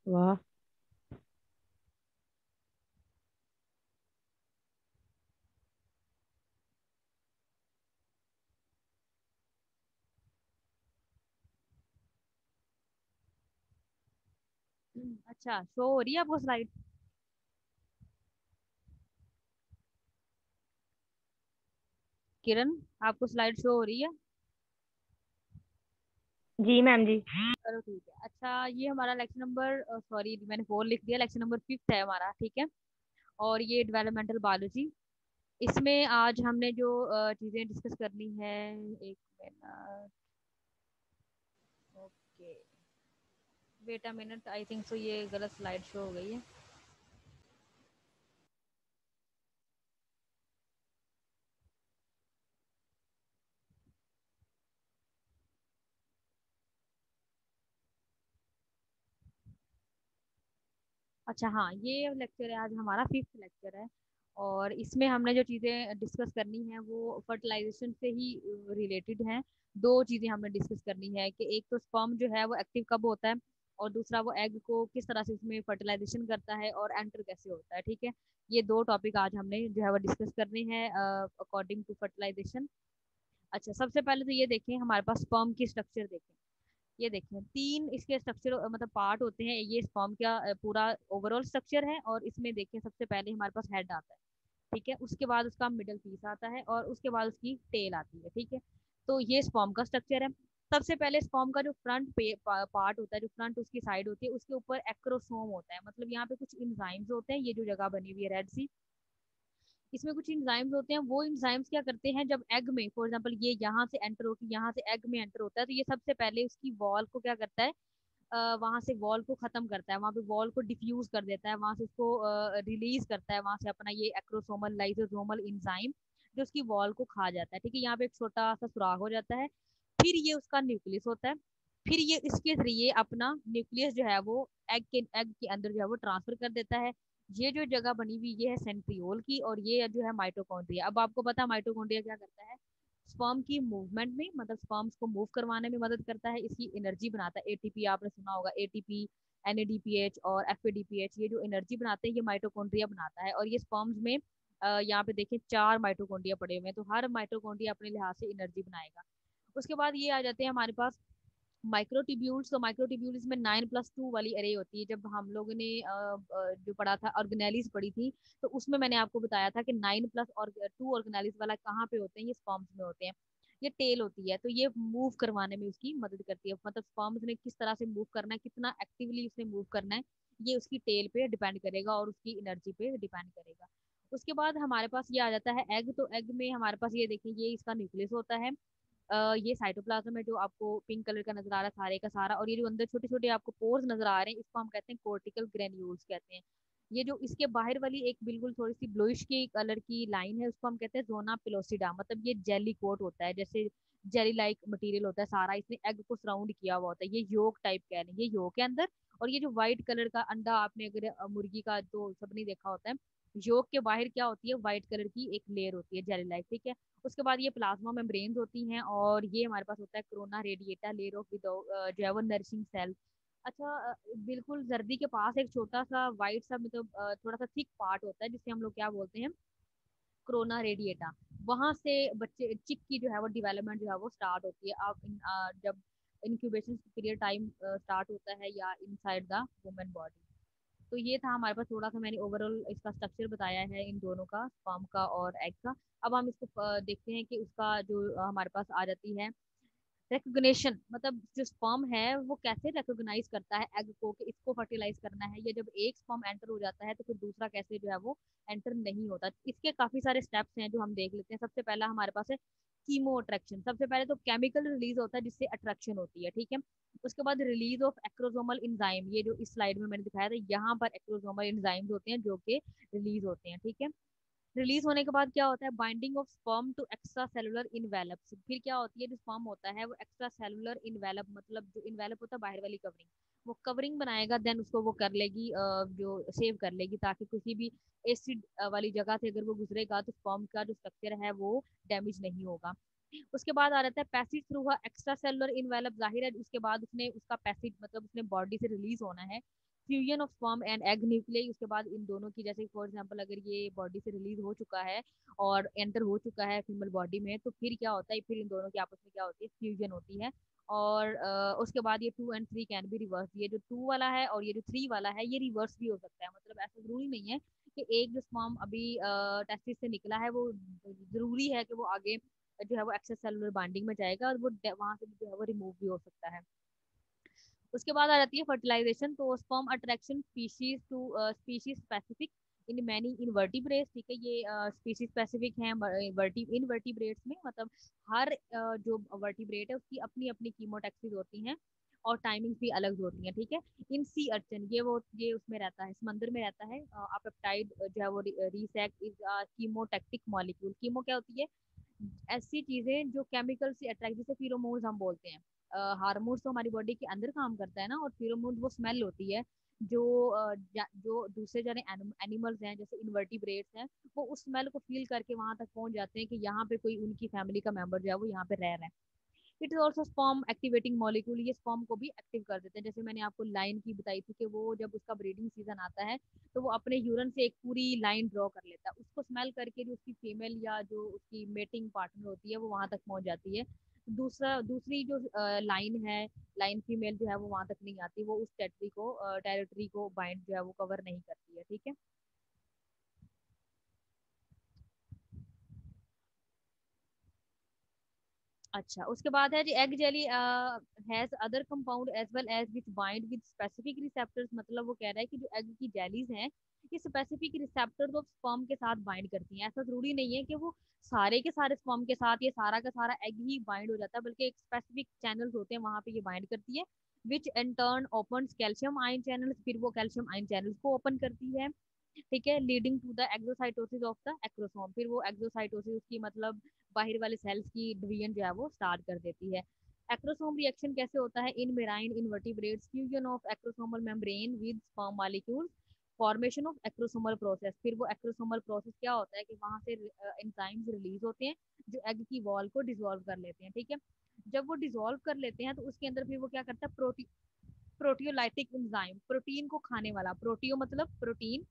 वाह। अच्छा, शो हो रही है आपको स्लाइड? किरण, आपको स्लाइड शो हो रही है? जी मैम जी। चलो ठीक है। अच्छा, ये हमारा लेक्चर नंबर, सॉरी मैंने 4 लिख दिया, लेक्चर नंबर 5 है हमारा, ठीक है। और ये डेवलपमेंटल बायोलॉजी। इसमें आज हमने जो चीजें डिस्कस करनी है, एक minute, okay, wait a minute, I think so ये गलत स्लाइड शो हो गई है। अच्छा हाँ, ये लेक्चर है आज हमारा, 5th लेक्चर है। और इसमें हमने जो चीज़ें डिस्कस करनी है वो फर्टिलाइजेशन से ही रिलेटेड हैं। दो चीज़ें हमने डिस्कस करनी है कि एक तो स्पर्म जो है वो एक्टिव कब होता है, और दूसरा वो एग को किस तरह से उसमें फर्टिलाइजेशन करता है और एंटर कैसे होता है, ठीक है। ये दो टॉपिक आज हमने जो है वो डिस्कस करने हैं अकॉर्डिंग टू फर्टिलाइजेशन। अच्छा, सबसे पहले तो ये देखें, हमारे पास स्पर्म की स्ट्रक्चर देखें। ये देखिए, तीन इसके स्ट्रक्चर मतलब पार्ट होते हैं। ये स्पर्म का पूरा ओवरऑल स्ट्रक्चर है, और इसमें देखिए सबसे पहले हमारे पास हेड आता है, ठीक है। उसके बाद उसका मिडल पीस आता है, और उसके बाद उसकी टेल आती है, ठीक है। तो ये स्पर्म का स्ट्रक्चर है। सबसे पहले स्पर्म का जो फ्रंट पार्ट होता है, जो फ्रंट उसकी साइड होती है, उसके ऊपर एक्रोसोम होता है। मतलब यहाँ पे कुछ इंजाइम्स होते हैं, ये जो जगह बनी हुई है रेड सी, इसमें कुछ इंजाइम्स होते हैं। वो इंजाइम्स क्या करते हैं, जब एग में फॉर एग्जांपल ये यहाँ से एंटर होकर यहाँ से एग में एंटर होता है, तो ये सबसे पहले उसकी वॉल को क्या करता है, वहां से वॉल को खत्म करता है, वहां पे वॉल को डिफ्यूज कर देता है, वहां से उसको रिलीज करता है, वहां से अपना ये एक्रोसोमल लाइसोसोमल इंजाइम जो उसकी वॉल को खा जाता है, ठीक है। यहाँ पे एक छोटा सा सुराख हो जाता है। फिर ये उसका न्यूक्लियस होता है। फिर ये इसके जरिए अपना न्यूक्लियस जो है वो एग के अंदर जो है वो ट्रांसफर कर देता है। ये जो जगह बनी हुई ये है सेंट्रियोल की, और ये जो है माइटोकॉन्ड्रिया। अब आपको पता है माइटोकॉन्ड्रिया क्या करता है, स्पर्म की मूवमेंट में, मतलब स्पर्म्स को मूव करवाने में मदद करता है, इसकी एनर्जी बनाता है। एटीपी आपने सुना होगा, एटीपी, एनएडीपीएच और एफएडीपीएच, ये जो एनर्जी बनाते हैं ये माइटोकॉन्ड्रिया बनाता है। और ये स्पर्म्स में यहाँ पे देखें 4 माइटोकॉन्ड्रिया पड़े हुए हैं, तो हर माइटोकॉन्ड्रिया अपने लिहाज से एनर्जी बनाएगा। उसके बाद ये आ जाते हैं हमारे पास माइक्रोट्यूब्यूल्स। तो माइक्रोट्यूब्यूल्स में 9+2 वाली अरे होती है। जब हम लोगों ने जो पढ़ा था, ऑर्गेनेलिस पढ़ी थी, तो उसमें मैंने आपको बताया था कि 9+2 ऑर्गेनेलिस वाला कहाँ पे होते हैं, ये स्पर्म्स में होते हैं। ये टेल होती है, तो ये मूव करवाने में उसकी मदद करती है। मतलब स्पर्म्स ने किस तरह से मूव करना है, कितना एक्टिवली उसने मूव करना है, ये उसकी टेल पे डिपेंड करेगा और उसकी एनर्जी पे डिपेंड करेगा। उसके बाद हमारे पास ये आ जाता है एग। तो एग में हमारे पास ये देखिए, ये इसका न्यूक्लियस होता है। ये साइटोप्लाज्म है जो आपको पिंक कलर का नजर आ रहा है सारे का सारा, और ये जो अंदर छोटे छोटे आपको पोर्स नजर आ रहे हैं, इसको हम कहते हैं कोर्टिकल ग्रेन्यूल्स कहते हैं। ये जो इसके बाहर वाली एक बिल्कुल थोड़ी सी ब्लूइश की कलर की लाइन है, उसको हम कहते हैं जोना पिलोसिडा। मतलब ये जेली कोट होता है, जैसे जेली लाइक मटेरियल होता है सारा, इसने एग को सराउंड किया हुआ होता है। ये योक टाइप कह लें, ये योक है अंदर। और ये जो व्हाइट कलर का अंडा, आपने अगर मुर्गी का तो सबने देखा होता है, योक के बाहर क्या होती है, व्हाइट कलर की एक लेयर होती है जेली लाइक, ठीक है। उसके बाद ये प्लाज्मा मेम्ब्रेन्स होती हैं, और ये हमारे पास होता है कोरोना रेडिएटा लेयर ऑफ जो है वो नरिशिंग सेल। अच्छा, बिल्कुल जर्दी के पास एक छोटा सा व्हाइट सा, मतलब थोड़ा सा थिक पार्ट होता है, जिसे हम लोग क्या बोलते हैं, कोरोना रेडिएटा। वहां से बच्चे चिक की जो है वो डेवलपमेंट जो है वो स्टार्ट होती है। आप जब इंक्यूबेशन पीरियड टाइम स्टार्ट होता है या इनसाइड द वुमेन बॉडी। तो ये था हमारे पास, थोड़ा सा मैंने ओवरऑल इसका स्ट्रक्चर बताया है इन दोनों का, स्पर्म का और एग का। अब हम इसको देखते हैं कि उसका जो हमारे पास आ जाती है रिकग्निशन। मतलब जो स्पर्म है वो कैसे रिकॉग्नाइज करता है एग को कि इसको फर्टिलाइज करना है, या जब एक स्पर्म एंटर हो जाता है तो फिर दूसरा कैसे जो है वो एंटर नहीं होता। इसके काफी सारे स्टेप्स हैं जो हम देख लेते हैं। सबसे पहला हमारे पास है कीमो अट्रैक्शन। सबसे पहले तो केमिकल रिलीज होता है जिससे अट्रैक्शन होती है, ठीक है। उसके बाद रिलीज ऑफ एक्रोसोमल इंजाइम, ये जो इस स्लाइड में मैंने दिखाया था, यहाँ पर एक्रोसोमल इंजाइम्स होते हैं जो कि रिलीज होते हैं, ठीक है। रिलीज होने के बाद क्या होता है, binding of sperm to extracellular envelopes. फिर क्या होती है, जो स्पर्म होता है वो एक्स्ट्रा सेलुलर इनवेलप, मतलब जो इनवेलप होता है बाहर वाली कवरिंग, वो कवरिंग बनाएगा, देन उसको वो कर लेगी जो सेव कर लेगी, ताकि किसी भी एसिड वाली जगह से अगर वो गुजरेगा तो स्पर्म का जो स्ट्रक्चर है वो डैमेज नहीं होगा। उसके बाद आ जाता है पैसिज थ्रू एक्स्ट्रा सेलुलर इनवेलप। जाहिर है उसके बाद उसने उसका पैसिज मतलब उसने बॉडी से रिलीज होना है। Fusion of sperm and egg nucleus, उसके बाद इन दोनों की, जैसे फॉर एग्जांपल अगर ये बॉडी से रिलीज हो चुका है और एंटर हो चुका है फीमेल बॉडी में, तो फिर क्या होता है, फिर इन दोनों की आपस में क्या होती है, फ्यूजन होती है। और उसके बाद ये 2 और 3 कैन बी रिवर्स, ये जो 2 वाला है और ये जो 3 वाला है ये रिवर्स भी हो सकता है। मतलब ऐसा जरूरी नहीं है कि एक जो स्पर्म अभी टेस्टिस से निकला है वो जरूरी है कि वो आगे जो है वो एक्सेस सेलुलर बाइंडिंग में जाएगा, और वो वहां से जो है वो रिमूव भी हो सकता है। उसके बाद आ जाती है फर्टिलाइजेशन। तो sperm attraction species to species specific in many invertebrates, ठीक है, ये स्पीशीज स्पेसिफिक है इनवर्टिब्रेट्स में, मतलब हर जो वर्टिब्रेट है उसकी अपनी अपनी कीमोटैक्सिस होती हैं और टाइमिंग भी अलग होती हैं, ठीक है। इन सी अर्चन, ये उसमें रहता है, समंदर में रहता है। अपेप्टाइड जो है वो रीसेक इज कीमोटैक्टिक मॉलिक्यूल। कीमो क्या होती है, ऐसी चीजें जो केमिकल से अट्रैक्ट, जैसे फिरोमोन्स हम बोलते हैं, हार्मोन्स तो हमारी बॉडी के अंदर काम करता है ना, और फिरोमोन्स वो स्मेल होती है जो जो दूसरे जने एनिमल्स हैं जैसे इनवर्टिब्रेट्स हैं, वो उस स्मेल को फील करके वहां तक पहुंच जाते हैं कि यहाँ पे कोई उनकी फैमिली का मेंबर जो है वो यहाँ पे रह रहा है। It is also sperm activating molecule, ये स्पर्म को भी एक्टिव कर देते हैं। जैसे मैंने आपको लाइन की बताई थी कि वो जब उसका ब्रीडिंग सीजन आता है तो वो अपने यूरन से एक पूरी लाइन ड्रॉ कर लेता है, उसको स्मेल करके जो उसकी फीमेल या जो उसकी मेटिंग पार्टनर होती है वो वहां तक पहुंच जाती है। दूसरी जो लाइन है, लाइन फीमेल जो है वो वहां तक नहीं आती, वो उस टेरिटरी को बाइंड जो है वो कवर नहीं करती है, ठीक है। अच्छा, उसके बाद है जी egg jelly has other compound as well as which bind with specific receptors. मतलब वो कह रहा है कि जो एग की जेलीज हैं ये स्पेसिफिक रिसेप्टर्स ऑफ स्पर्म के साथ बाइंड करती हैं। ऐसा जरूरी नहीं है कि वो सारे के सारे स्पर्म के साथ ये सारा का सारा एग ही बाइंड हो जाता है, बल्कि एक स्पेसिफिक चैनल्स होते हैं वहां पे ये बाइंड करती है, which in turn opens calcium ion channels, फिर वो कैल्शियम आयन चैनल्स को ओपन करती है, ठीक है, leading to the exocytosis of the acrosome. फिर वो एक्सोसाइटोसिस की मतलब बाहर वाले सेल्स की डिवीजन जो है वो स्टार्ट कर देती है। एक्रोसोम रिएक्शन कैसे होता है, in marine invertebrates fusion of acrosomal membrane with sperm molecules, formation of acrosomal process. फिर वो एक्रोसोमल प्रोसेस क्या होता है कि वहां से एंजाइम्स रिलीज होते हैं जो एग की वॉल को डिसॉल्व कर लेते हैं, ठीक है। जब वो डिसॉल्व कर लेते हैं तो उसके अंदर फिर वो क्या करता है, प्रोटियोलाइटिक एंजाइम, प्रोटीन को खाने वाला, प्रोटियो मतलब प्रोटीन,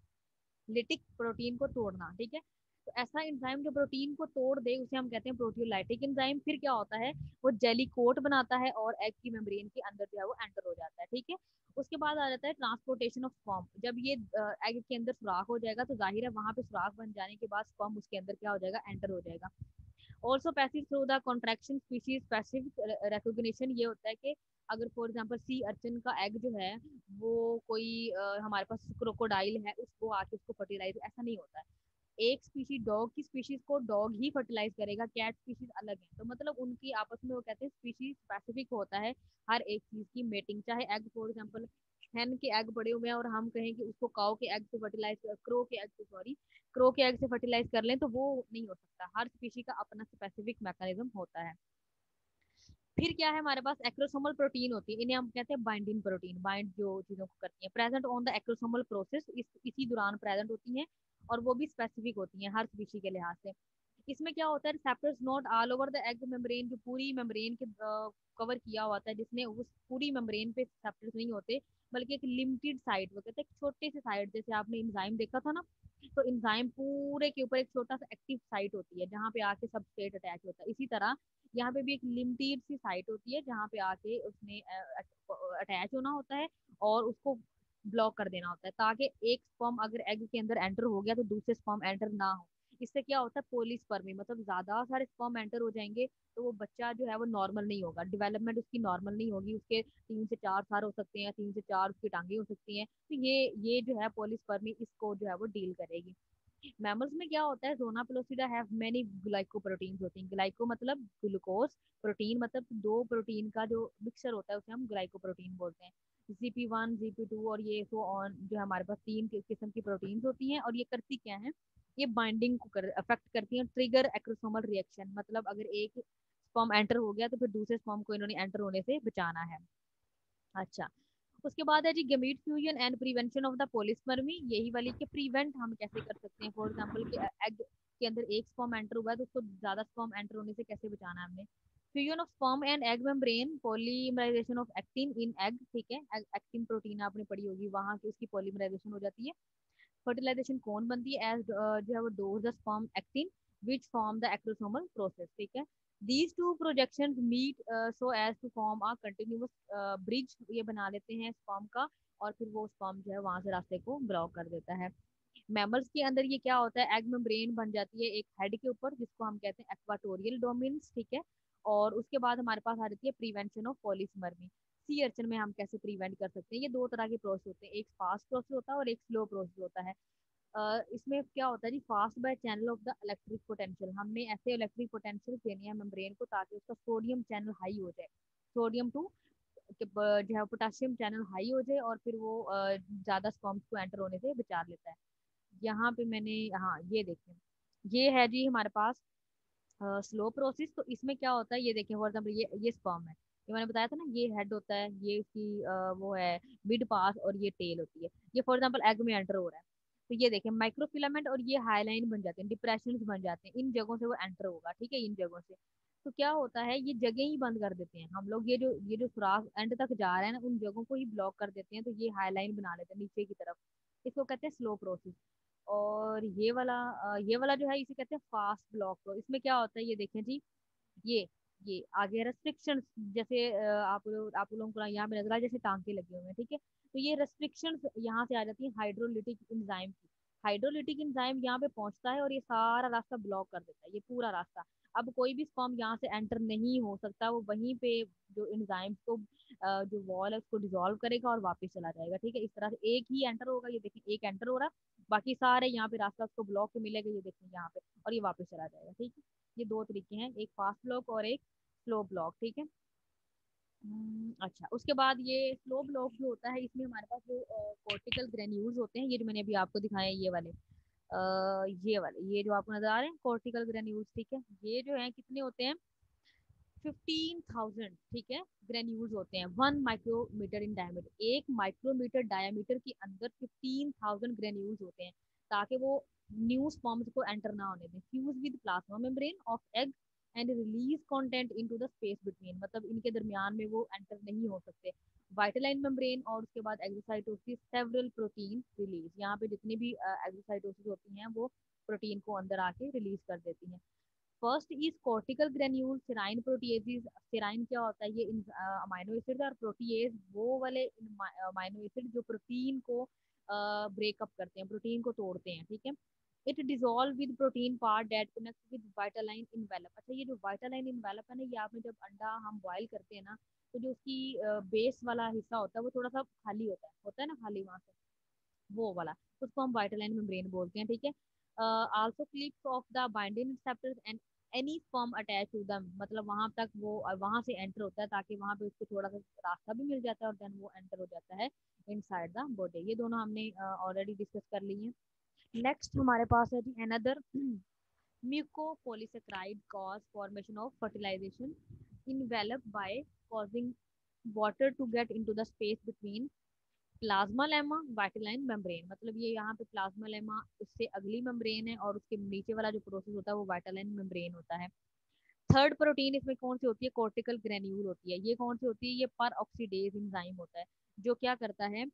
लिटिक प्रोटीन को तोड़ना, ठीक है। तो ऐसा एंजाइम जो प्रोटीन को तोड़ दे उसे हम कहते हैं प्रोटियोलाइटिक एंजाइम। फिर क्या होता है, वो जेली कोट बनाता है और एग की मेम्ब्रेन के अंदर जो है वो एंटर हो जाता है, ठीक है। उसके बाद आ जाता है ट्रांसपोर्टेशन ऑफ स्पर्म। जब ये एग के अंदर सुराख हो जाएगा तो जाहिर है वहां पे सुराख बन जाने के बाद स्पर्म उसके अंदर क्या हो जाएगा, एंटर हो जाएगा। Also passive through the contraction species passive recognition, ये होता है कि अगर फॉर एग्जांपल सी अर्चिन का एग जो है वो कोई हमारे पास क्रोकोडाइल है उसको आके उसको फर्टिलाइज, ऐसा नहीं होता है। एक स्पीशीज डॉग की स्पीशीज को डॉग ही फर्टिलाइज करेगा, कैट स्पीशीज अलग है, तो मतलब उनकी आपस में वो कहते हैं स्पीशीज स्पेसिफिक होता है हर एक चीज की मेटिंग। चाहे एग फॉर एग्जांपल हैन के एग पड़े हुए हैं और हम कहें कि उसको काऊ के एग से फर्टिलाइज, क्रो के एग से फर्टिलाइज कर लें तो वो नहीं हो सकता। हर स्पीशी का अपना स्पेसिफिक मैकेनिज्म होता है। फिर क्या है हमारे पास, एक्रोसोमल प्रोटीन होती है, इन्हें हम कहते हैं बाइंडिंग प्रोटीन, बाइंड जो चीजों को करती है, present on the acrosomal process, इसी दौरान प्रेजेंट होती हैं और वो भी स्पेसिफिक होती हैं हर स्पीशी के लिहाज से। इसमें क्या होता है, receptors not all over the egg membrane, जो पूरी मेम्ब्रेन के कवर किया होता है, जिसमें उस पूरी मेम्ब्रेन पे रिसेप्टर्स नहीं होते, बल्कि एक लिमिटेड साइड, वो कहते हैं छोटे से साइड, जैसे आपने इंजाइम देखा था ना, तो इंजाइम पूरे के ऊपर एक छोटा सा एक्टिव साइट होती है जहाँ पे आके सबस्ट्रेट अटैच होता है। इसी तरह यहाँ पे भी एक लिमिटेड सी साइट होती है जहाँ पे आके उसने अटैच होना होता है और उसको ब्लॉक कर देना होता है, ताकि एक स्पर्म अगर एग के अंदर एंटर हो गया तो दूसरे स्पर्म एंटर ना हो। इससे क्या होता है, पोलिस्पर्मी, मतलब ज्यादा सारे स्पर्म एंटर हो जाएंगे तो वो बच्चा जो है वो नॉर्मल नहीं होगा, डेवलपमेंट उसकी नॉर्मल नहीं होगी, उसके 3 से 4 साल हो सकते हैं, 3 से 4 उसकी टांगे हो सकती हैं। तो ये जो है पोलिस्पर्मी इसको जो है वो डील करेगी। मैमल्स में क्या होता है, zona pellucida have many glycoproteins होती हैं। ग्लाइको मतलब ग्लूकोज, प्रोटीन मतलब दो प्रोटीन का जो मिक्सचर होता है उसे हम ग्लाइकोप्रोटीन बोलते हैं। GP1 GP2 और ये सो ऑन, जो हमारे पास 3 किस्म की प्रोटीन्स होती हैं और ये करती क्या है, ये बाइंडिंग को अफेक्ट करती हैं, ट्रिगर एक्रोसोमल रिएक्शन, मतलब अगर एक स्पर्म एंटर हो गया तो फिर दूसरे स्पर्म को इन्होंने एंटर होने से बचाना है। अच्छा, उसके बाद है जी gamete fusion and prevention of the polyspermy, यही वाली कि प्रिवेंट हम कैसे कर सकते हैं, फॉर एग्जांपल कि एग के अंदर एक स्पर्म एंटर हुआ है तो उसको ज्यादा स्पर्म एंटर होने से कैसे बचाना है हमने। Fusion of sperm and egg membrane, polymerization of actin in egg, ठीक है, एक्टिन प्रोटीन आपने पढ़ी होगी, वहां की उसकी पॉलीमराइजेशन हो जाती है। फर्टिलाइजेशन कौन बनती है, एज जो है वो does the sperm actin which form the acrosomal process, ठीक है। These two projection meet so as to form a continuous bridge, ये बना लेते हैं स्पर्म का, और फिर वो स्पर्म जो है वहां से रास्ते को ब्लॉक कर देता है। मैमल्स के अंदर ये क्या होता है, एग मेम्ब्रेन बन जाती है एक हेड के ऊपर, जिसको हम कहते हैं एक्वाटोरियल डोमिन्स, ठीक है। और उसके बाद हमारे पास आ जाती है प्रिवेंशन ऑफ पॉलीसमर्मी। सी अर्चन में हम कैसे प्रिवेंट कर सकते हैं, ये दो तरह के प्रोसेस होते हैं, एक फास्ट प्रोसेस होता है और एक स्लो प्रोसेस होता है। इसमें क्या होता है जी, fast by channel of the electric potential, हमने ऐसे इलेक्ट्रिक पोटेंशियल देनी है मेम्ब्रेन को ताकि उसका सोडियम चैनल हाई हो जाए, सोडियम टू जो है पोटेशियम चैनल हाई हो जाए, और फिर वो ज्यादा स्पर्म्स को एंटर होने से बचा लेता है। यहाँ पे मैंने, हाँ ये देखें, ये है जी हमारे पास स्लो प्रोसेस। तो इसमें क्या होता है, ये देखें फॉर एग्जाम्पल ये स्पर्म है, ये मैंने बताया था ना, ये हेड होता है, ये उसकी वो है मिड पास, और ये टेल होती है। ये फॉर एग्जाम्पल एग में एंटर हो रहा है, तो ये देखें माइक्रोफिलामेंट और ये हाईलाइन बन जाते हैं, डिप्रेशन बन जाते हैं, इन जगहों से वो एंटर होगा, ठीक है, इन जगहों से। तो क्या होता है, ये जगह ही बंद कर देते हैं हम लोग, ये जो सुराख एंड तक जा रहे हैं ना, उन जगहों को ही ब्लॉक कर देते हैं, तो ये हाईलाइन बना लेते हैं नीचे की तरफ, इसको कहते हैं स्लो प्रोसेस। और ये वाला जो है इसे कहते हैं फास्ट ब्लॉक। तो इसमें क्या होता है, ये देखें जी, ये ये आगे रेस्ट्रिक्शंस, जैसे आप लोगों को यहाँ पे नजर आ जैसे टांके लगे हुए हैं, ठीक है। तो ये रेस्ट्रिक्शंस यहाँ से आ जाती है हाइड्रोलिटिक इंजाइम की, हाइड्रोलिटिक इंजाइम यहाँ पे पहुंचता है और ये सारा रास्ता ब्लॉक कर देता है, ये पूरा रास्ता। अब कोई भी स्पर्म यहाँ से एंटर नहीं हो सकता, वो वहीं पे जो इंजाइम्स को जो वॉल है उसको डिसॉल्व करेगा और वापस चला जाएगा, ठीक है। इस तरह से एक ही एंटर होगा, ये देखिए एक एंटर हो रहा है, बाकी सारे यहाँ पे रास्ता उसको ब्लॉक के मिलेगा, ये देखिए यहाँ पे, और ये वापस चला जाएगा, ठीक है। ये दो तरीके हैं, एक फास्ट ब्लॉक और एक स्लो ब्लॉक, ठीक है। अच्छा, उसके बाद ये स्लो ब्लॉक जो होता है, इसमें हमारे पास जो कॉर्टिकल ग्रेन्यूल्स होते हैं, ये जो मैंने अभी आपको दिखाया है, ये जो आपको नजर आ रहे हैं कॉर्टिकल ग्रेन्यूल्स, ठीक है। ये जो है कितने होते हैं, 15,000, ठीक है, ग्रेन्यूल्स होते हैं 1 micrometer in diameter, 1 micrometer diameter के अंदर 15,000 ग्रेन्यूल्स होते हैं, ताकि वो न्यू स्पर्म्स को एंटर ना होने दें। Fuse with plasma membrane of egg and release content into the space between, मतलब इनके दरमियान में वो एंटर नहीं हो सकते। वाइटलाइन मेम्ब्रेन और उसके बाद एक्सोसाइटोसिस, सेवरल प्रोटीन रिलीज, यहाँ पे जितनी भी एक्सोसाइटोसिस होती हैं वो प्रोटीन को अंदर आके रिलीज कर देती हैं। First is cortical granule serine proteases. Serine क्या होता है, ये अमाइनो एसिड और प्रोटीएज वो वाले अमाइनो एसिड जो प्रोटीन को ब्रेकअप करते हैं, प्रोटीन को तोड़ते हैं, ठीक है। It dissolve with protein part that connect with vitelline envelope. अच्छा, ये जो वाइटालाइन इनवेलप है ना, ये आपने जब अंडा हम बॉईल करते हैं ना, तो जो उसकी बेस वाला हिस्सा होता है वो थोड़ा सा खाली होता है ना, खाली वहां से, वो वाला, उसको हम वाइटलाइन मेम्ब्रेन बोलते हैं, ठीक है। Also clips of the binding receptors and any sperm attach to them, मतलब वहां तक वो वहां से एंटर होता है, ताकि वहां पे उसको थोड़ा सा रास्ता भी मिल जाता है, और देन वो एंटर हो जाता है इनसाइड द बॉडी। ये दोनों हमने ऑलरेडी डिस्कस कर ली है। नेक्स्ट हमारे पास है जी another mucopolysaccharide cause formation of fertilization enveloped by causing water to get into the space between plasmalemma vitelline membrane, मतलब ये यहाँ पे प्लाज्मा लेमा उससे अगली मेम्ब्रेन है, और उसके नीचे वाला जो प्रोसेस होता है वो वाइटलाइन मेम्ब्रेन होता है। थर्ड प्रोटीन इसमें कौन सी होती है, कॉर्टिकल ग्रेन्यूल होती है। ये कौन सी होती है, ये पर ऑक्सीडेज एंजाइम होता है, जो क्या करता है,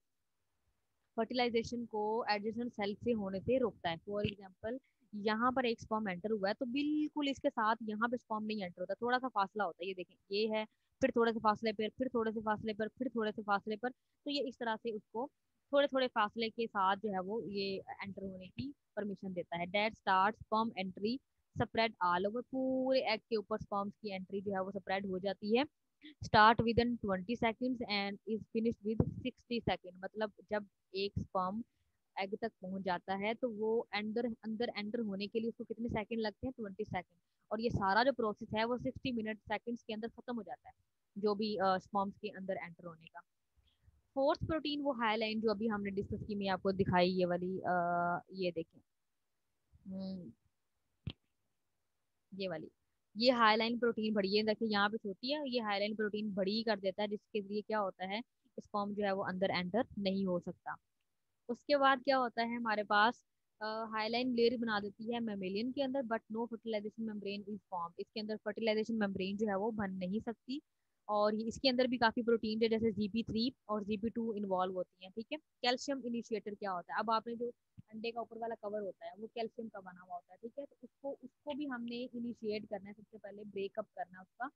फर्टिलाइजेशन को एडजेसेंट सेल से होने से रोकता है। फॉर एग्जाम्पल, यहाँ पर एक स्पर्म एंटर हुआ है, तो बिल्कुल इसके साथ यहाँ पे स्पर्म नहीं एंटर होता, थोड़ा सा फासला होता है, ये देखें ये है, फिर थोड़े से फासले पर, फिर थोड़े से फासले पर, फिर थोड़े से फासले पर, तो ये इस तरह से उसको थोड़े थोड़े फासले के साथ जो है वो ये एंटर होने की परमिशन देता है। That start sperm entry spread all over, पूरे एग के ऊपर स्पर्म्स की एंट्री जो है वो स्प्रेड हो जाती है। Start with in 20 seconds and is finish with 60 second, मतलब जब एक स्पर्म एग तक पहुंच जाता है तो वो अंदर अंदर एंटर होने के लिए उसको कितने सेकंड लगते हैं, 20 सेकंड, और ये सारा जो प्रोसेस है वो 60 मिनट सेकंड्स के अंदर खत्म हो जाता है, जो भी स्पर्म्स के अंदर एंटर होने का। फोर्थ प्रोटीन वो हाईलाइन जो अभी हमने डिस्कस की, मैं आपको दिखाई ये वाली, ये देखें, हम्म, ये वाली, ये हाईलाइन प्रोटीन बड़ी है, देखिए यहाँ पे छोटी है, ये हाईलाइन प्रोटीन बड़ी कर देता है, जिसके लिए क्या होता है, स्पर्म जो है वो अंदर एंटर नहीं हो सकता। उसके बाद क्या होता है हमारे पास, हाईलाइन लेयर बना देती है मेमेलियन के अंदर, but no fertilization membrane is form. इसके अंदर फर्टिलाइजेशन मेम्ब्रेन जो है वो बन नहीं सकती। और इसके अंदर भी काफी प्रोटीन है, जैसे GP3 और GP2 इन्वॉल्व होती हैं। ठीक है। कैल्शियम इनिशिएटर क्या होता है? अब आपने जो अंडे का ऊपर वाला कवर होता है वो कैल्शियम का बना हुआ होता है। ठीक है। तो उसको उसको भी हमने इनिशिएट करना है, सबसे पहले ब्रेकअप करना है उसका।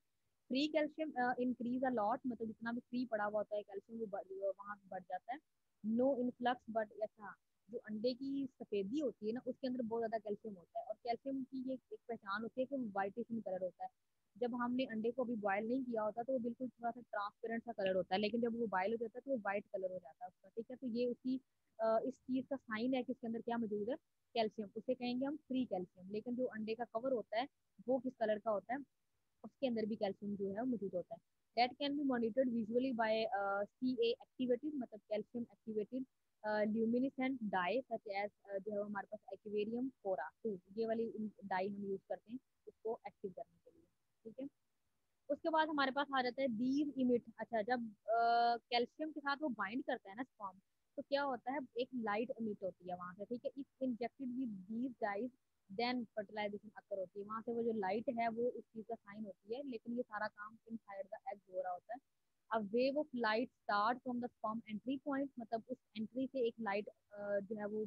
Free calcium increase a lot, मतलब जितना भी फ्री पड़ा हुआ होता है कैल्शियम वो वहां बढ़ जाता है। नो इनफ्लक्स बट, अच्छा, जो अंडे की सफेदी होती है ना उसके अंदर बहुत ज्यादा कैल्शियम होता है। और कैल्शियम की ये एक पहचान होती है कि वो व्हाइटिश इन कलर होता है। जब हमने अंडे को अभी बॉयल नहीं किया होता तो वो बिल्कुल थोड़ा सा ट्रांसपेरेंट सा कलर होता है, लेकिन जब वो बॉयल हो जाता है तो वो व्हाइट कलर हो जाता है उसका। ठीक है। तो ये उसकी इस चीज का साइन है कि इसके अंदर क्या मौजूद है, कैल्शियम। उसे कहेंगे हम फ्री कैल्शियम। लेकिन जो अंडे का कवर होता है वो किस कलर का होता है, उसके अंदर भी कैल्शियम जो है वो मौजूद होता है। That can be monitored visually by CA activated, मतलब calcium activated luminescent dye such as, जो है हमारे पास एक्वेरियम फोरा 2, ये वाली डाई हम यूज करते हैं इसको एक्टिव करने के लिए। ठीक है। उसके बाद हमारे पास आ जाता है दीज इमिट। अच्छा, जब कैल्शियम के साथ वो बाइंड करता है ना स्पर्म, तो क्या होता है, एक लाइट इमिट होती है वहां से। ठीक है। If injected with these dyes then fertilization occur होती है। वहां से वो जो लाइट है वो उस चीज का साइन होती है, लेकिन ये सारा काम इनसाइड द एग हो रहा होता है। A wave of light start from the sperm entry point, मतलब उस एंट्री से एक लाइट जो है वो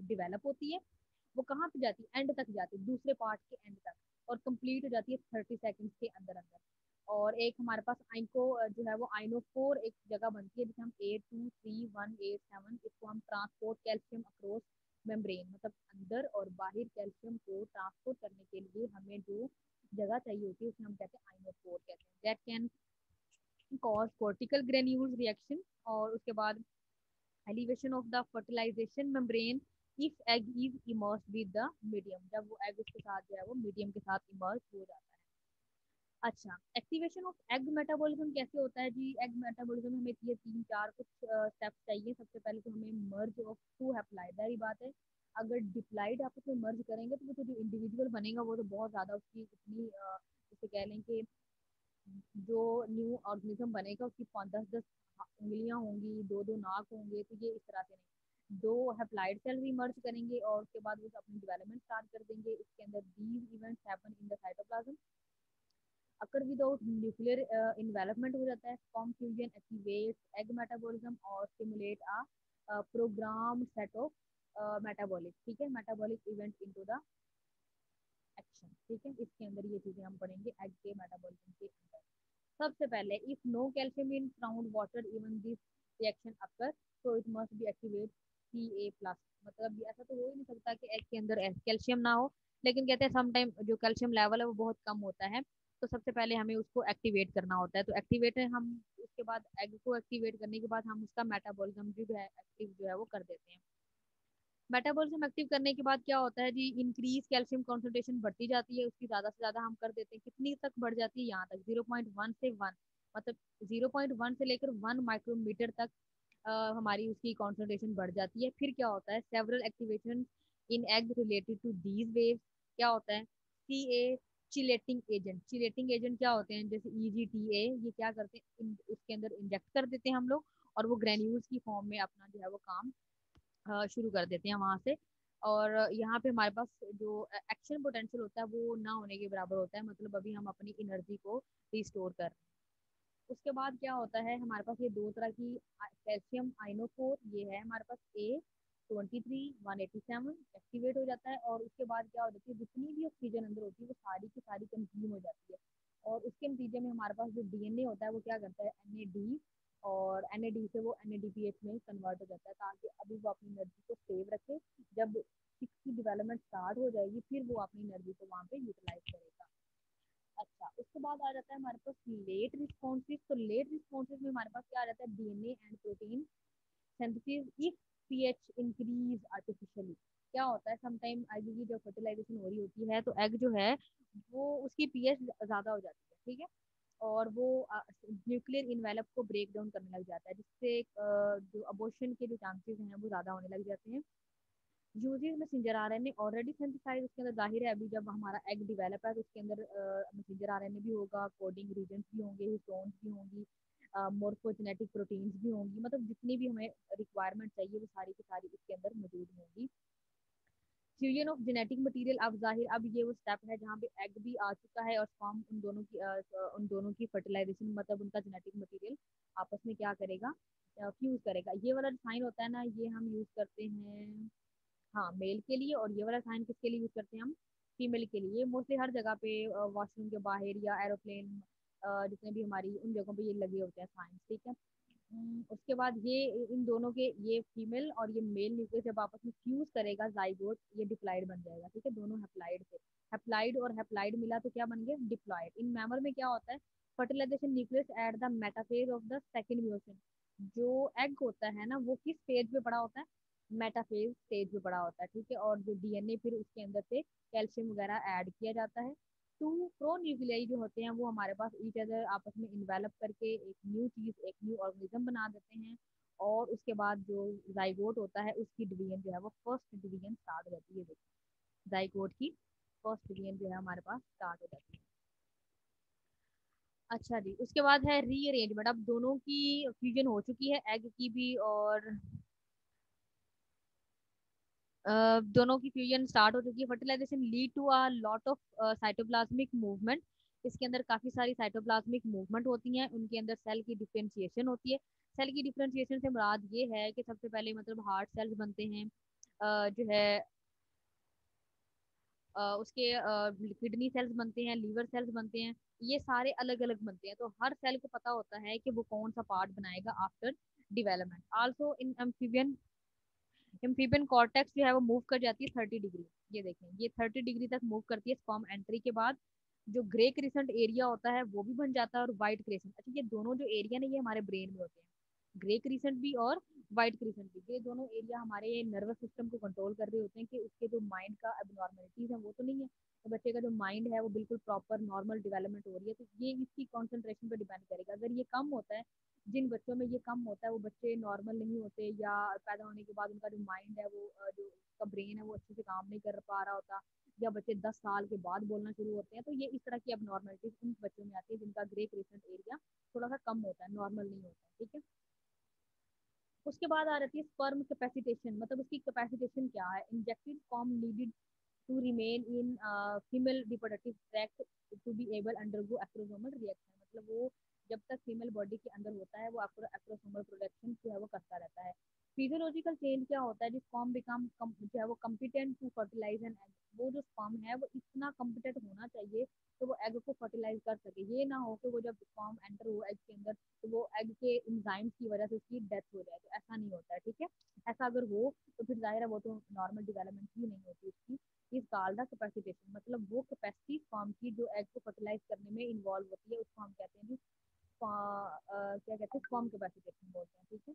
डिवेलप होती है। वो कहाँ पे जाती है, एंड तक जाती है, दूसरे पार्ट के एंड तक, और कंप्लीट हो जाती है 30 सेकंड्स के अंदर अंदर। और एक हमारे पास आइनको जो है वो आइनोफोर एक जगह बनती है, जिसे हम 823187, इसको हम ट्रांसपोर्ट कैल्शियम अक्रॉस मेम्ब्रेन, मतलब अंदर और बाहर कैल्शियम को ट्रांसपोर्ट करने के लिए हमें जो जगह चाहिए होती है उसे हम कहते हैं आइनोफोर कहते हैं। That can cause cortical granules reaction. और उसके बाद elevation of the fertilization membrane if egg is immersed with the medium, जब वो एग उसके साथ जो है वो मीडियम के साथ इमर्स हो जाता है। अच्छा, एक्टिवेशन ऑफ एग मेटाबॉलिज्म कैसे होता है जी? एग मेटाबॉलिज्म में हमें ये तीन चार कुछ स्टेप्स चाहिए। सबसे पहले तो हमें मर्ज ऑफ टू हैप्लाइड, जाहिर बात है अगर डिप्लाइड आपस में मर्ज करेंगे तो वो तो जो इंडिविजुअल बनेगा वो तो बहुत ज्यादा उसकी इतनी जैसे कह लें कि जो न्यू ऑर्गेनिज्म बनेगा उसकी 5 10 10 उंगलियां होंगी, दो दो नाक होंगे, तो ये इस तरह से नहीं। दो हैप्लाइड सेल भी मर्ज करेंगे और उसके बाद वो अपनी डेवलपमेंट स्टार्ट कर देंगे। इसके अंदर these events happen in the cytoplasm occur without nuclear envelopment हो जाता है। Sperm fusion activates egg metabolism और stimulate a program set of metabolic, ठीक है, metabolic event into the action. ठीक है। इसके अंदर ये चीजें हम पढ़ेंगे एग के मेटाबॉलिज्म के अंदर। सबसे पहले if no calcium in ground water even this reaction occur, तो it must be activate Ca+, मतलब ऐसा तो हो ही नहीं सकता कि एग के अंदर कैल्शियम ना हो। लेकिन कहते हैं समटाइम जो कैल्शियम लेवल है वो बहुत कम होता है, तो सबसे पहले हमें उसको एक्टिवेट करना होता है। तो एक्टिवेट हम उसके बाद एग को एक्टिवेट करने के बाद हम उसका मेटाबॉलिज्म भी एक्टिव जो है वो कर देते हैं। मेटाबॉलिज्म एक्टिव करने के बाद क्या होता है जी, इंक्रीज कैल्शियम कॉन्सेंट्रेशन बढ़ती जाती है, उसकी ज्यादा से ज्यादा हम कर देते हैं। कितनी तक बढ़ जाती है, यहाँ तक 0.1 से 1, मतलब 0.1 से लेकर 1 माइक्रोमीटर तक हमारी उसकी कॉन्सेंट्रेशन बढ़ जाती है। फिर क्या होता है, several activation in egg related to these waves. क्या होता है, CA chelating agent. Chelating agent क्या होते हैं, जैसे EGTA, ये क्या करते हैं, उसके अंदर इंजेक्ट कर देते हैं हम लोग, और वो ग्रेन्यूल्स की फॉर्म में अपना जो है वो काम शुरू कर देते हैं वहां से। और यहाँ पे हमारे पास जो एक्शन पोटेंशियल होता है वो ना होने के बराबर होता है, मतलब अभी हम अपनी एनर्जी को रिस्टोर कर रहे हैं। उसके बाद क्या होता है, हमारे पास ये दो तरह की कैल्शियम आइनोफोर, ये है हमारे पास A23 187 एक्टिवेट हो जाता है। और उसके बाद क्या हो जाती है, जितनी भी ऑक्सीजन अंदर होती है वो सारी की सारी कंज्यूम हो जाती है। और उसके नतीजे में हमारे पास जो DNA होता है वो क्या करता है, NAD, और NAD से वो NADPH में कन्वर्ट हो जाता है, ताकि अभी वो अपनी एनर्जी को सेव रखे। जब 6 की डेवलपमेंट स्टार्ट हो जाएगी फिर वो अपनी एनर्जी को वहाँ पे यूटिलाइज करेगा। अच्छा, उसके बाद आ जाता है हमारे पास लेट रिस्पॉन्सिस। तो लेट रिस्पॉन्सिस में हमारे पास क्या आ जाता है, DNA and protein synthesis if pH increase artificially. क्या होता है, समटाइम एग की जब फर्टिलाइजेशन हो रही होती है तो एग जो है वो उसकी पीएच ज्यादा हो जाती है। ठीक है। और वो न्यूक्लियर इनवेलप को ब्रेक डाउन करने लग जाता है, जिससे जो अबॉर्शन के जो चांसेस हैं वो ज्यादा होने लग जाते हैं। Uses messenger RNA already synthesize, उसके अंदर जाहिर है अभी जब हमारा एग डेवलप है तो उसके अंदर मैसेंजर आरएनए भी होगा, कोडिंग रीजन्स भी होंगे, हिस्टोन्स भी होंगी, मोर्फोजेनेटिक प्रोटीन्स भी होंगी, मतलब जितनी भी हमें रिक्वायरमेंट चाहिए वो सारी की सारी इसके अंदर मौजूद होंगी। फ्यूजन ऑफ जेनेटिक मटेरियल, अब जाहिर अब ये वो स्टेप है जहाँ पे एग भी आ चुका है और स्पर्म, उन दोनों की फर्टिलाइजेशन, मतलब उनका जेनेटिक मटेरियल आपस में क्या करेगा, फ्यूज करेगा। ये वाला साइन होता है ना, ये हम यूज करते हैं हाँ मेल के लिए, और ये वाला साइन किसके लिए यूज करते हैं हम, फीमेल के लिए। मोस्टली हर जगह पे वॉशरूम के बाहर या एरोप्लेन, जितने भी हमारी उन जगहों पे ये लगे होते हैं साइन, ठीक है। उसके बाद ये इन दोनों के, ये फीमेल और ये मेल न्यूक्लियस जब आपस में फ्यूज करेगा जाइगोट, ये डिप्लॉइड बन जाएगा, ठीक है। दोनों हैप्लाइड थे, हैप्लाइड और हैप्लाइड मिला तो क्या बन गए, डिप्लॉइड। इन मैमर में क्या होता है, fertilization nucleus at the metaphase of the second mutation. जो एग होता है ना वो किस फेज पे पड़ा होता है, मेटाफेज स्टेज पे पड़ा होता है, ठीक है। और जो डीएनए फिर उसके अंदर से कैल्शियम वगैरह ऐड किया जाता है। टू प्रो न्यूक्लियाई जो होते हैं वो हमारे पास ईच अदर आपस में इन्वेलप करके एक न्यू चीज, एक न्यू ऑर्गेनिज्म बना देते हैं। और उसके बाद जो जाइगोट होता है उसकी डिवीजन जो है वो फर्स्ट डिवीजन स्टार्ट हो जाती है, देखिए जाइगोट की फर्स्ट डिवीजन जो है हमारे पास स्टार्ट हो जाती है। अच्छा जी, उसके बाद है रीअरेंजमेंट। अब दोनों की फ्यूजन हो चुकी है, एग की भी और दोनों की फ्यूजन स्टार्ट हो चुकी है। Fertilization lead to a lot of cytoplasmic movement. इसके अंदर काफी सारी साइटोप्लाज्मिक मूवमेंट होती हैं, उनके अंदर सेल की डिफरेंशिएशन होती है। सेल की डिफरेंशिएशन से मुराद ये है कि सबसे पहले मतलब हार्ट सेल्स बनते हैं, जो है उसके किडनी सेल्स बनते हैं, लीवर सेल्स बनते हैं, ये सारे अलग अलग बनते हैं। तो हर सेल को पता होता है कि वो कौन सा पार्ट बनाएगा after development. Also in amphibian, amphibian cortex जो है वो मूव कर जाती है 30 डिग्री। ये देखें, ये 30 डिग्री तक मूव करती है स्पर्म एंट्री के बाद। जो ग्रे क्रिसेंट एरिया होता है वो भी बन जाता है, और व्हाइट क्रिसेंट, अच्छा ये दोनों जो एरिया ना ये हमारे ब्रेन में होते हैं, ग्रे क्रिसेंट भी और व्हाइट क्रिसेंट भी। ये दोनों एरिया हमारे नर्वस सिस्टम को कंट्रोल कर रहे होते हैं कि उसके जो माइंड का एबनॉर्मेलिटीज है वो तो नहीं है। तो बच्चे का जो माइंड है वो बिल्कुल प्रॉपर नॉर्मल डेवलपमेंट हो रही है, तो ये इसकी कॉन्सेंट्रेशन पर डिपेंड करेगा। अगर ये कम होता है, जिन बच्चों में ये कम होता है वो बच्चे नॉर्मल नहीं होते, या पैदा होने के बाद उनका जो माइंड है वो जो उसका ब्रेन है वो अच्छे से काम नहीं कर पा रहा होता, या बच्चे 10 साल के बाद बोलना शुरू होते हैं। तो ये इस तरह की एबनॉर्मलिटीज उन बच्चों में आती है जिनका ग्रे क्रिसेंट एरिया थोड़ा सा कम होता है, नॉर्मल नहीं होता है, ठीक है। उसके बाद आ जाती है स्पर्म कैपेसिटेशन, मतलब उसकी कैपेसिटेशन क्या है। Injected sperm needed to remain in female reproductive tract to be able undergo acrosomal reaction, मतलब वो जब तक फीमेल बॉडी के अंदर होता है वो एक्रोसोमल प्रोडक्शन जो है वो करता रहता है। फिजियोलॉजिकल चेंज क्या होता है, जिस फॉर्म बिकम जो है वो competent to fertilize an egg, वो जो स्पर्म है वो इतना कम्पिटेंट होना चाहिए तो वो एग को फर्टिलाइज कर सके। ये ना हो कि वो जब स्पर्म एंटर हो एग के अंदर तो वो एग के इंजाइम्स की वजह से उसकी डेथ हो जाए, तो ऐसा नहीं होता है, ठीक है। ऐसा अगर हो तो फिर जाहिर है वो तो नॉर्मल डेवलपमेंट ही नहीं होती उसकी। इस कॉल्ड कैपेसिटेशन, मतलब वो कैपेसिटी फॉर्म की जो एग को फर्टिलाइज करने में इन्वॉल्व होती है उसको हम कहते हैं जी क्या कहते हैं, फॉर्म कैपेसिटेशन बोलते हैं, ठीक है।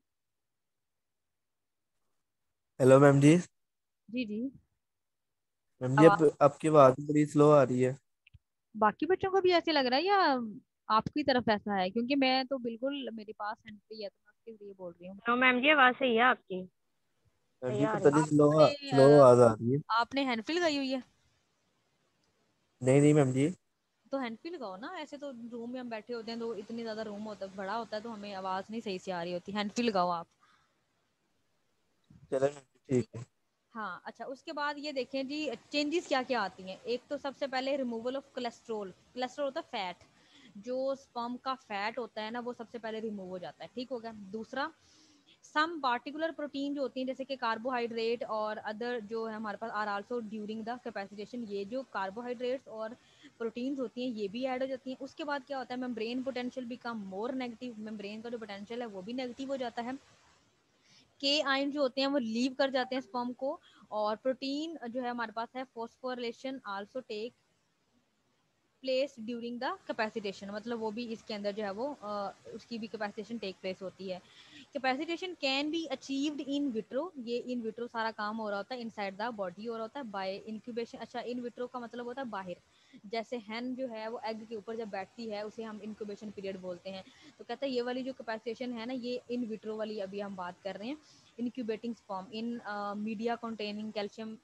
हेलो मैम जी। जी जी। मैम जी, आवाज अब आपकी आवाज़ बड़ी स्लो आ रही है। बाकी बच्चों को भी ऐसे लग रहा है या आपकी तरफ ऐसा है, क्योंकि मैं तो बिल्कुल मेरे पास हैंड फ्री है तो मैं उसके लिए बोल रही हूँ। नो मैम जी, आवाज सही है आपकी। मैम सही जी आ पता रही नहीं है। स्लो आपने स्लो आवाज़ आ रही है। आपने हैंड फ्री लगाई हुई है नहीं नहीं मैम जी। तो हैंड फ्री लगाओ ना। ऐसे तो रूम में हम बैठे होते हैं तो इतनी ज्यादा रूम होता है, बड़ा होता है, तो हमें आवाज नहीं सही से आ रही होती। हैंड फ्री लगाओ आप। चलो मैम जी, ठीक ठीक है। है। हाँ अच्छा, उसके बाद ये देखें जी चेंजेस क्या क्या आती हैं। एक तो सबसे पहले रिमूवल ऑफ कोलेस्ट्रोल। कोलेस्ट्रोल होता है फैट, जो स्पर्म का फैट होता है ना वो सबसे पहले रिमूव हो जाता है, ठीक हो गया। दूसरा, सम पार्टिकुलर प्रोटीन जो होती हैं जैसे कि कार्बोहाइड्रेट और अदर जो है हमारे पास are also during the capacitation. ये जो कार्बोहाइड्रेट्स और प्रोटीन्स होती हैं ये भी ऐड हो जाती हैं। उसके बाद क्या होता है, membrane potential become more negative, membrane का जो पोटेंशियल है वो भी नेगेटिव हो जाता है। के आयन जो होते हैं वो लीव कर जाते हैं स्पर्म को। और प्रोटीन जो है हमारे पास है phosphorylation also take place during the capacitation, मतलब वो भी इसके अंदर जो है वो उसकी भी कैपेसिटेशन टेक प्लेस होती है। Capacitation can be achieved in vitro, ये इन विट्रो सारा काम हो रहा होता है, इनसाइड द बॉडी हो रहा होता है बाय इंक्यूबेशन। अच्छा, इन विट्रो का मतलब होता है बाहर, जैसे हैन जो है वो एग के ऊपर जब बैठती है उसे हम इंक्यूबेशन पीरियड बोलते हैं। तो कहता है ये वाली जो कैपेसिटेशन है ना ये इन विट्रो वाली अभी हम बात कर रहे हैं। incubating sperm in media containing calcium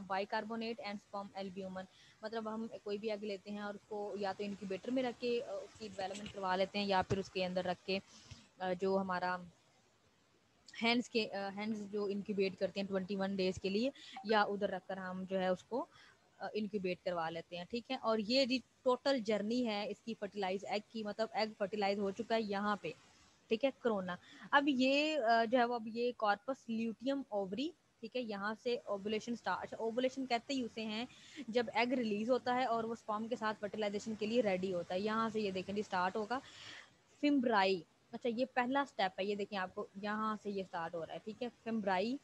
bicarbonate and sperm albumin, मतलब हम कोई भी एग लेते हैं और उसको या तो इनक्यूबेटर में रख के उसकी डेवलपमेंट करवा लेते हैं, या फिर उसके अंदर रख के जो हमारा हैंड्स जो इंक्यूबेट करते हैं 21 डेज के लिए, या उधर रखकर हम जो है उसको इंक्यूबेट करवा लेते हैं, ठीक है। और ये जी टोटल जर्नी है इसकी फर्टिलाइज एग की, मतलब एग फर्टिलाइज हो चुका है यहाँ पे, ठीक है, कोरोना। अब ये जो है वो, अब ये कॉर्पस ल्यूटियम ओवरी, ठीक है, यहाँ से ओवुलेशन स्टार्ट, अच्छा ओवुलेशन कहते ही उसे हैं जब एग रिलीज होता है और वो स्पर्म के साथ फर्टिलाइजेशन के लिए रेडी होता है, यहाँ से ये देखें जी स्टार्ट होगा फिम्ब्राई। अच्छा ये पहला स्टेप है, ये देखें आपको यहाँ से ये स्टार्ट हो रहा है, ठीक है। फिम्ब्राई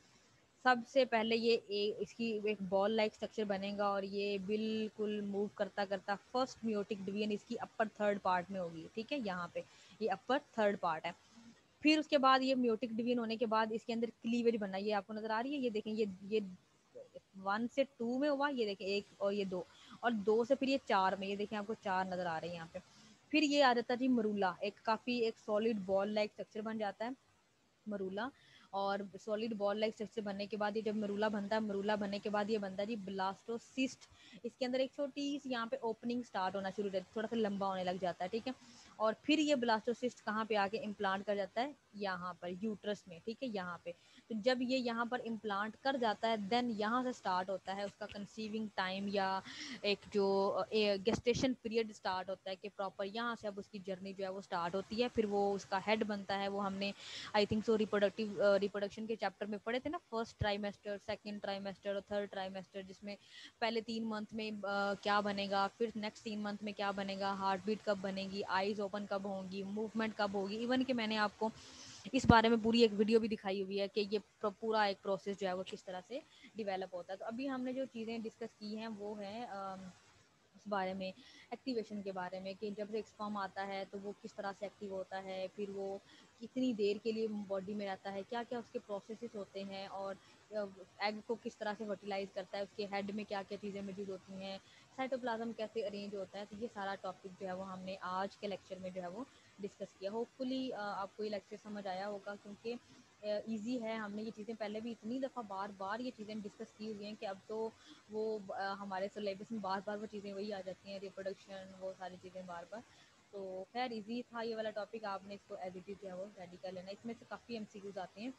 सबसे पहले ये इसकी एक बॉल लाइक स्ट्रक्चर बनेगा और ये बिल्कुल मूव करता करता फर्स्ट मियोटिक डिवीजन इसकी अपर थर्ड पार्ट में होगी, ठीक है, यहाँ पे ये अपर थर्ड पार्ट है। फिर उसके बाद ये म्यूटिक डिवीजन होने के बाद इसके अंदर क्लीवेज बनना, ये आपको नजर आ रही है, ये देखें ये 1 से 2 में हुआ, ये देखें एक और ये दो, और 2 से फिर ये 4 में, ये देखें आपको 4 नजर आ रहे हैं यहाँ पे। फिर ये आ जाता है जी मरूला, एक काफी एक सॉलिड बॉल लाइक स्ट्रक्चर बन जाता है मरूला। और सॉलिड बॉल लाइक स्ट्रक्चर बनने के बाद ये जब मरूला बनता है, मरूला बनने के बाद ये बनता है जी ब्लास्टोसिस्ट। इसके अंदर एक छोटी सी यहाँ पे ओपनिंग स्टार्ट होना शुरू हो जाती है, थोड़ा सा लंबा होने लग जाता है, ठीक है। और फिर ये ब्लास्टोसिस्ट कहाँ पे आके इम्प्लांट कर जाता है, यहाँ पर यूट्रस में, ठीक है, यहाँ पे। तो जब ये यहाँ पर इम्प्लांट कर जाता है देन यहाँ से स्टार्ट होता है उसका कंसीविंग टाइम, या एक जो गेस्टेशन पीरियड स्टार्ट होता है कि प्रॉपर यहाँ से अब उसकी जर्नी जो है वो स्टार्ट होती है। फिर वो उसका हेड बनता है, वो हमने आई थिंक सो रिप्रोडक्शन के चैप्टर में पढ़े थे ना, फर्स्ट ट्राइमेस्टर, सेकंड ट्राइमेस्टर और थर्ड ट्राइमेस्टर, जिसमें पहले 3 मंथ में क्या बनेगा, फिर नेक्स्ट 3 मंथ में क्या बनेगा, हार्ट बीट कब बनेगी, आईज ओपन कब होंगी, मूवमेंट कब होगी। इवन कि मैंने आपको इस बारे में पूरी एक वीडियो भी दिखाई हुई है कि ये पूरा एक प्रोसेस जो है वो किस तरह से डिवेलप होता है। तो अभी हमने जो चीज़ें डिस्कस की हैं वो है उस बारे में, एक्टिवेशन के बारे में, कि जब से एक्सफॉर्म आता है तो वो किस तरह से एक्टिव होता है, फिर वो कितनी देर के लिए बॉडी में रहता है, क्या क्या उसके प्रोसेसेस होते हैं, और एग को किस तरह से फर्टिलाइज करता है, उसके हेड में क्या क्या चीज़ें मौजूद होती हैं, साइटोप्लाज्म कैसे अरेंज होता है। तो ये सारा टॉपिक जो है वो हमने आज के लेक्चर में जो है वो डिस्कस किया। होपफुली आपको ये लेक्चर समझ आया होगा, क्योंकि ईजी है, हमने ये चीज़ें पहले भी इतनी दफ़ा बार बार ये चीज़ें डिस्कस की हुई हैं कि अब तो वो हमारे सिलेबस में बार बार वो चीज़ें वही आ जाती हैं, रिप्रोडक्शन, वो सारी चीज़ें बार बार। तो खैर इजी था ये वाला टॉपिक, आपने इसको एज इट इज़ जो है वो रेडी कर लेना। इसमें से काफ़ी एमसीक्यूज आते हैं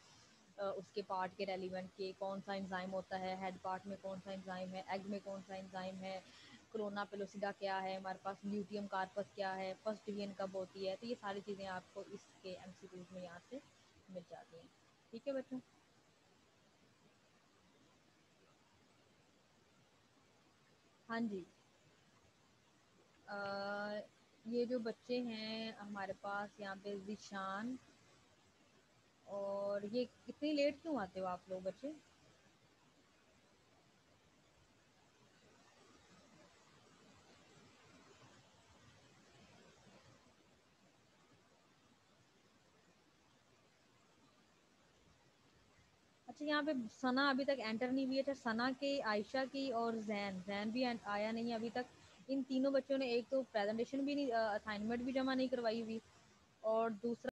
उसके पार्ट के रेलिवेंट, के कौन सा एंजाइम होता है हेड पार्ट में, कौन सा एंजाइम है एग में, कौन सा एंजाइम है, क्लोना पेलोसिडा क्या है हमारे पास, ल्यूटियम कार्पस क्या है, फर्स्ट डिवीजन कब होती है। तो ये सारी चीज़ें आपको इसके एमसीक्यूज में यहाँ से मिल जाती हैं, ठीक है बच्चों। हाँ जी। ये जो बच्चे हैं हमारे पास यहाँ पे जिशान, और ये इतनी लेट क्यों आते हो आप लोग बच्चे? अच्छा यहाँ पे सना अभी तक एंटर नहीं हुई है। अच्छा सना के, आयशा की और जैन, जैन भी आया नहीं अभी तक। इन तीनों बच्चों ने एक तो प्रेजेंटेशन भी नहीं, असाइनमेंट भी जमा नहीं करवाई हुई, और दूसरा